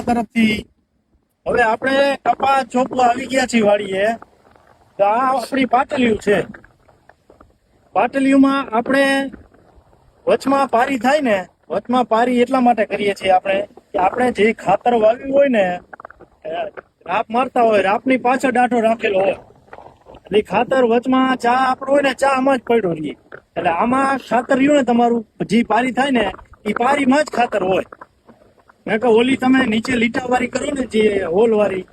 તરફથી હવે આપણે કપાસ ચોપવા આવી ગયા છીએ વાડીએ. તો આ આપણી પાટલીયું છે. પાટલીયુંમાં આપણે વચમાં પારી થાય ને, વચમાં પારી એટલા માટે કરીએ છીએ આપણે કે આપણે જે ખાતર વાવ્યું હોય ને, રાપ મારતા હોય, રાપની પાછળ ડાંઠો રાખેલો હોય, એટલે ખાતર વચમાં ચા આપણું હોય ને, ચા આમાં જ પડ્યો રહીએ. એટલે આમાં ખાતર રહ્યું ને તમારું, જે પારી થાય ને એ પારીમાં જ ખાતર હોય. મેં કહું ઓલી તમે નીચે લીટા વાળી કરો ને, જે હોલ વાળી,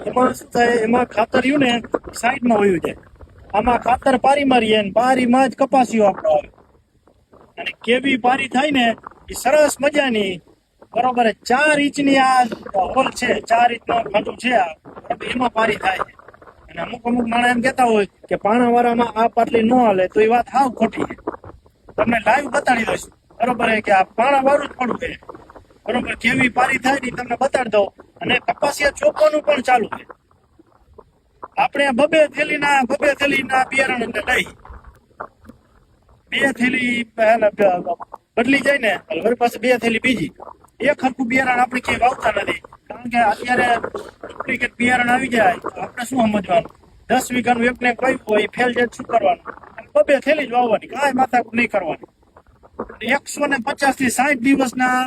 એમાં શું થાય, એમાં ખાતર રહ્યું ને સાઈડમાં વયું જાય. આમાં ખાતર પારી મારીએ ને પારીમાં જ કપાસીઓ આપણો આવે. અને કેવી પારી થાય ને એ સરસ મજાની, બરોબર 4 ઇંચની આ હોલ છે, 4 ઇંચનો ખાતું છે આ, એમાં પારી થાય છે. અને અમુક માણસ એમ કહેતા હોય કે પાણા વાળામાં આ પાટલી ન હાલે, તો એ વાત હાવ ખોટી છે. તમને લાઈવ બતાડી દઈશું, બરોબર કે આ પાણા વાળું જ પડવું છે, બરોબર. કેવી પારી થાય ને તમને બતાડી દઉં. અને કપાસિયા ચોપવાનું પણ ચાલુ છે. આપણે બબે થેલીના બિયારણ લઈ, 2 થેલી બદલી જાય ને, ઘર પાસે 2 થેલી બીજી, એક હરખું બિયારણ આપણે ક્યાંય વાવતા નથી. કારણ કે અત્યારે ડુપ્લિકેટ બિયારણ આવી જાય. આપણે શું સમજવાનું, 10 વીઘાનું એકને કહ્યું હોય ફેલ જાય શું કરવાનું, 2 થેલી જ વાવવાની, કાંઈ માથાકૂટ નહીં કરવાની. 150 થી 60 દિવસના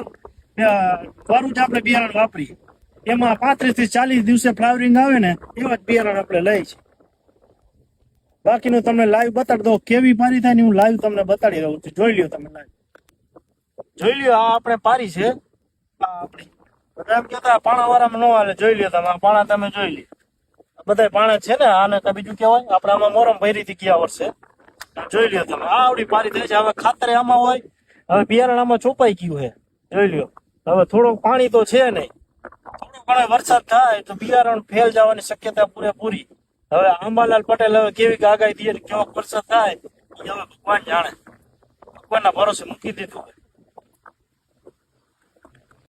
વારું જ આપણે બિયારણ વાપરીએ. એમાં 35 થી 40 દિવસે ફ્લાવરિંગ આવે ને એવા જ બિયારણ આપણે લઈએ છીએ. બાકીનું તમને લાઈવ બતાડી દઉં, કેવી પારી થાય ને હું લાઈવ તમને બતાડી દઉં છું. જોઈ લ્યો તમે લાઈવ, જોઈ લ્યો. આ આપણે પારી છે, આ આપણી. બધા એમ કહેતા પાણા વાળામાં ન હાલે, જોઈ લ્યો તમે પાણા, તમે જોઈ લ્યો. બધા પાણા છે ને, આને કઈ બીજું કહેવાય. આપણે આમાં મોરમ ભરી હતી ગયા વર્ષે, જોઈ લ્યો તમે. આ આવડી પારી થાય છે. હવે ખાતર આમાં હોય, હવે બિયારણ આમાં ચોપાઈ ગયું છે, જોઈ લ્યો. હવે થોડુંક પાણી તો છે નહીં, થોડો ઘણો વરસાદ થાય તો બિયારણ ફેલ જવાની શક્યતા પૂરેપૂરી. હવે અંબાલાલ પટેલ હવે કેવી આગાહી દે, કેવો વરસાદ થાય એ હવે ભગવાન જાણે. ભગવાનના ભરોસે મૂકી દીધું.